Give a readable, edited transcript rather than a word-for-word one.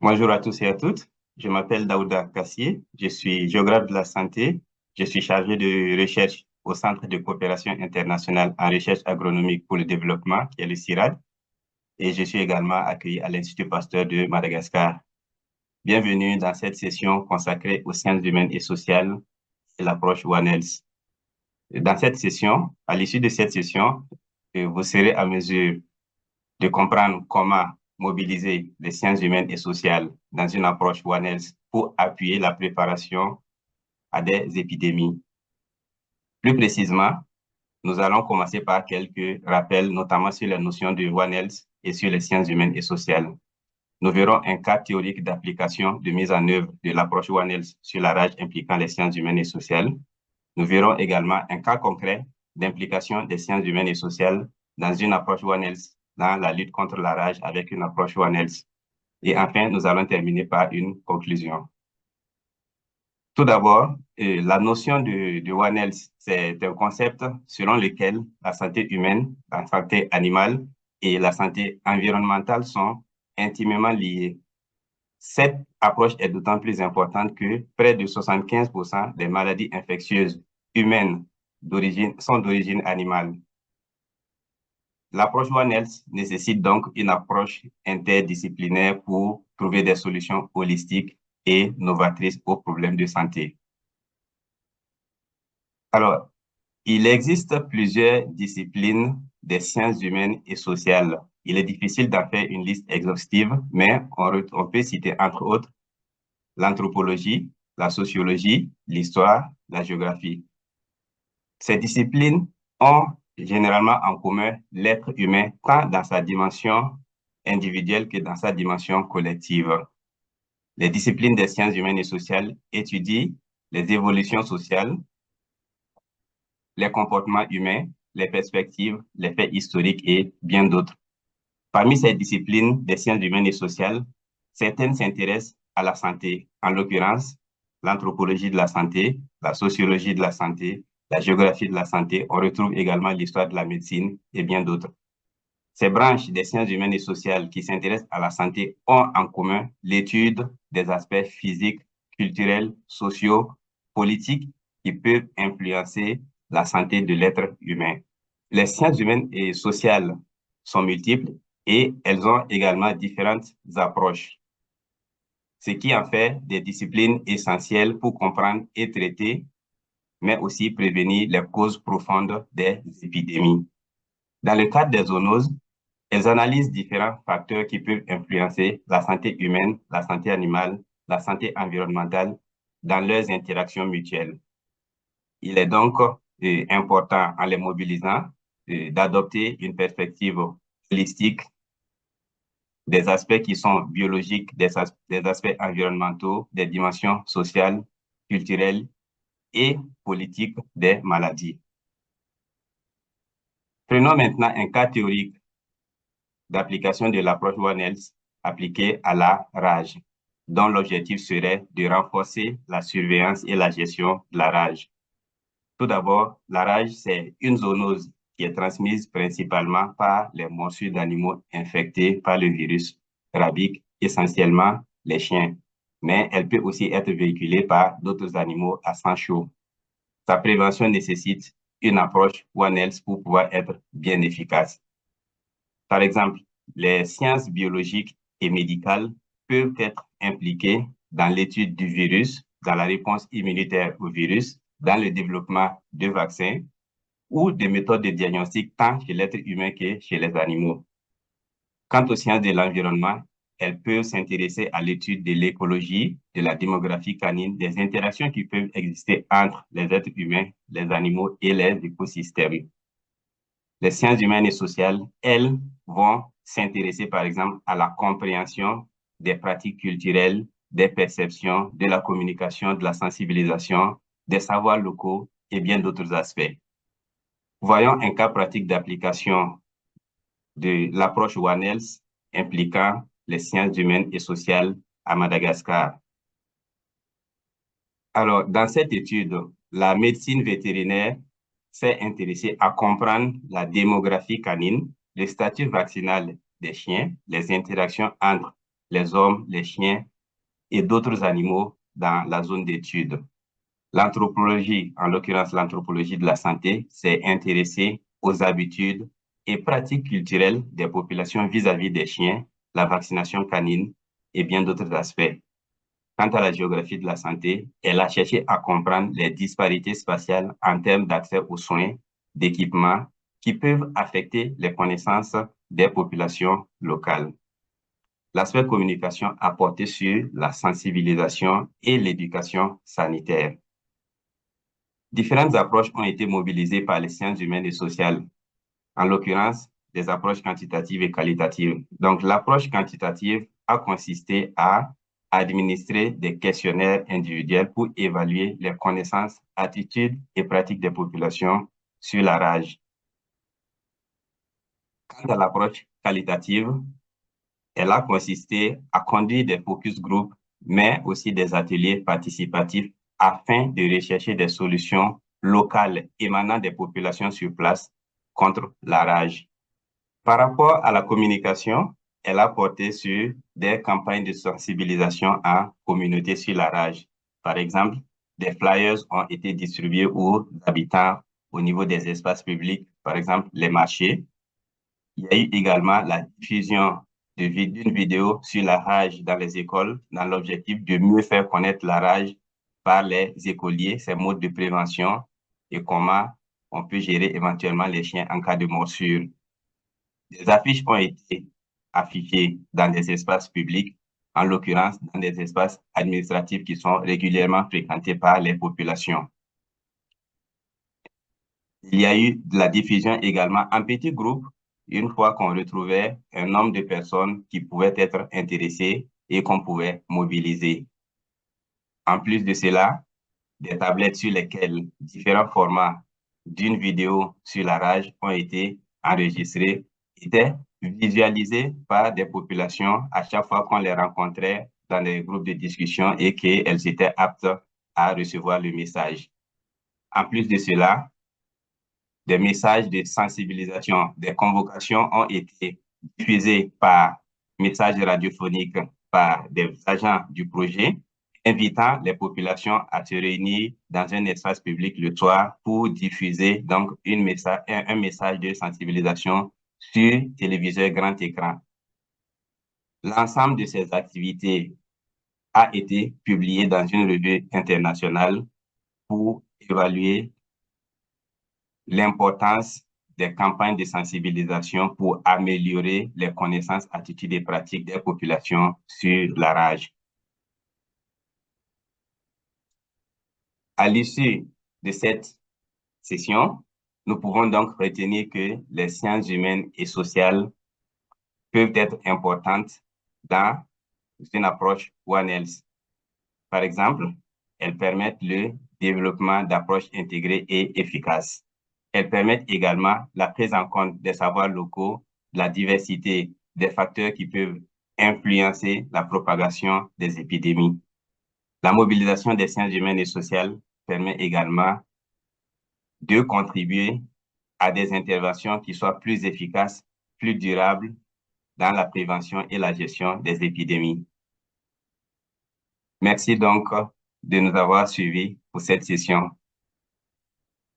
Bonjour à tous et à toutes. Je m'appelle Daouda Kassié. Je suis géographe de la santé. Je suis chargé de recherche au Centre de coopération internationale en recherche agronomique pour le développement, qui est le CIRAD. Et je suis également accueilli à l'Institut Pasteur de Madagascar. Bienvenue dans cette session consacrée aux sciences humaines et sociales et l'approche One Health. Dans cette session, à l'issue de cette session, vous serez à mesure de comprendre comment mobiliser les sciences humaines et sociales dans une approche One Health pour appuyer la préparation à des épidémies. Plus précisément, nous allons commencer par quelques rappels, notamment sur la notion de One Health et sur les sciences humaines et sociales. Nous verrons un cas théorique d'application de mise en œuvre de l'approche One Health sur la rage impliquant les sciences humaines et sociales. Nous verrons également un cas concret d'implication des sciences humaines et sociales dans une approche One Health dans la lutte contre la rage avec une approche One Health. Et enfin, nous allons terminer par une conclusion. Tout d'abord, la notion de One Health, c'est un concept selon lequel la santé humaine, la santé animale et la santé environnementale sont intimement liées. Cette approche est d'autant plus importante que près de 75% des maladies infectieuses humaines sont d'origine animale. L'approche One Health nécessite donc une approche interdisciplinaire pour trouver des solutions holistiques et novatrices aux problèmes de santé. Alors, il existe plusieurs disciplines des sciences humaines et sociales. Il est difficile d'en faire une liste exhaustive, mais on peut citer entre autres l'anthropologie, la sociologie, l'histoire, la géographie. Ces disciplines ont généralement en commun l'être humain, tant dans sa dimension individuelle que dans sa dimension collective. Les disciplines des sciences humaines et sociales étudient les évolutions sociales, les comportements humains, les perspectives, les faits historiques et bien d'autres. Parmi ces disciplines des sciences humaines et sociales, certaines s'intéressent à la santé, en l'occurrence l'anthropologie de la santé, la sociologie de la santé, la géographie de la santé. On retrouve également l'histoire de la médecine et bien d'autres. Ces branches des sciences humaines et sociales qui s'intéressent à la santé ont en commun l'étude des aspects physiques, culturels, sociaux, politiques qui peuvent influencer la santé de l'être humain. Les sciences humaines et sociales sont multiples et elles ont également différentes approches, ce qui en fait des disciplines essentielles pour comprendre et traiter, mais aussi prévenir les causes profondes des épidémies. Dans le cadre des zoonoses, elles analysent différents facteurs qui peuvent influencer la santé humaine, la santé animale, la santé environnementale dans leurs interactions mutuelles. Il est donc important, en les mobilisant, d'adopter une perspective holistique des aspects qui sont biologiques, des aspects environnementaux, des dimensions sociales, culturelles et politiques des maladies. Prenons maintenant un cas théorique d'application de l'approche One Health appliquée à la rage, dont l'objectif serait de renforcer la surveillance et la gestion de la rage. Tout d'abord, la rage, c'est une zoonose qui est transmise principalement par les morsures d'animaux infectés par le virus rabique, essentiellement les chiens, mais elle peut aussi être véhiculée par d'autres animaux à sang chaud. Sa prévention nécessite une approche One Health pour pouvoir être bien efficace. Par exemple, les sciences biologiques et médicales peuvent être impliquées dans l'étude du virus, dans la réponse immunitaire au virus, dans le développement de vaccins ou des méthodes de diagnostic tant chez l'être humain que chez les animaux. Quant aux sciences de l'environnement, elles peuvent s'intéresser à l'étude de l'écologie, de la démographie canine, des interactions qui peuvent exister entre les êtres humains, les animaux et les écosystèmes. Les sciences humaines et sociales, elles, vont s'intéresser, par exemple, à la compréhension des pratiques culturelles, des perceptions, de la communication, de la sensibilisation, des savoirs locaux et bien d'autres aspects. Voyons un cas pratique d'application de l'approche One Health impliquant les sciences humaines et sociales à Madagascar. Alors, dans cette étude, la médecine vétérinaire s'est intéressée à comprendre la démographie canine, le statut vaccinal des chiens, les interactions entre les hommes, les chiens et d'autres animaux dans la zone d'étude. L'anthropologie, en l'occurrence l'anthropologie de la santé, s'est intéressée aux habitudes et pratiques culturelles des populations vis-à-vis des chiens, la vaccination canine et bien d'autres aspects. Quant à la géographie de la santé, elle a cherché à comprendre les disparités spatiales en termes d'accès aux soins, d'équipements qui peuvent affecter les connaissances des populations locales. L'aspect communication a porté sur la sensibilisation et l'éducation sanitaire. Différentes approches ont été mobilisées par les sciences humaines et sociales, en l'occurrence des approches quantitatives et qualitatives. Donc, l'approche quantitative a consisté à administrer des questionnaires individuels pour évaluer les connaissances, attitudes et pratiques des populations sur la rage. Quant à l'approche qualitative, elle a consisté à conduire des focus group, mais aussi des ateliers participatifs afin de rechercher des solutions locales émanant des populations sur place contre la rage. Par rapport à la communication, elle a porté sur des campagnes de sensibilisation en communauté sur la rage. Par exemple, des flyers ont été distribués aux habitants au niveau des espaces publics, par exemple les marchés. Il y a eu également la diffusion d'une vidéo sur la rage dans les écoles, dans l'objectif de mieux faire connaître la rage par les écoliers, ses modes de prévention et comment on peut gérer éventuellement les chiens en cas de morsure. Des affiches ont été affichées dans des espaces publics, en l'occurrence dans des espaces administratifs qui sont régulièrement fréquentés par les populations. Il y a eu de la diffusion également en petits groupes, une fois qu'on retrouvait un nombre de personnes qui pouvaient être intéressées et qu'on pouvait mobiliser. En plus de cela, des tablettes sur lesquelles différents formats d'une vidéo sur la rage ont été enregistrés étaient visualisés par des populations à chaque fois qu'on les rencontrait dans des groupes de discussion et qu'elles étaient aptes à recevoir le message. En plus de cela, des messages de sensibilisation, des convocations ont été diffusés par messages radiophoniques par des agents du projet, invitant les populations à se réunir dans un espace public le soir pour diffuser donc un message de sensibilisation sur téléviseur grand écran. L'ensemble de ces activités a été publié dans une revue internationale pour évaluer l'importance des campagnes de sensibilisation pour améliorer les connaissances, attitudes et pratiques des populations sur la rage. À l'issue de cette session, nous pouvons donc retenir que les sciences humaines et sociales peuvent être importantes dans une approche One Health. Par exemple, elles permettent le développement d'approches intégrées et efficaces. Elles permettent également la prise en compte des savoirs locaux, de la diversité des facteurs qui peuvent influencer la propagation des épidémies. La mobilisation des sciences humaines et sociales permet également de contribuer à des interventions qui soient plus efficaces, plus durables dans la prévention et la gestion des épidémies. Merci donc de nous avoir suivis pour cette session.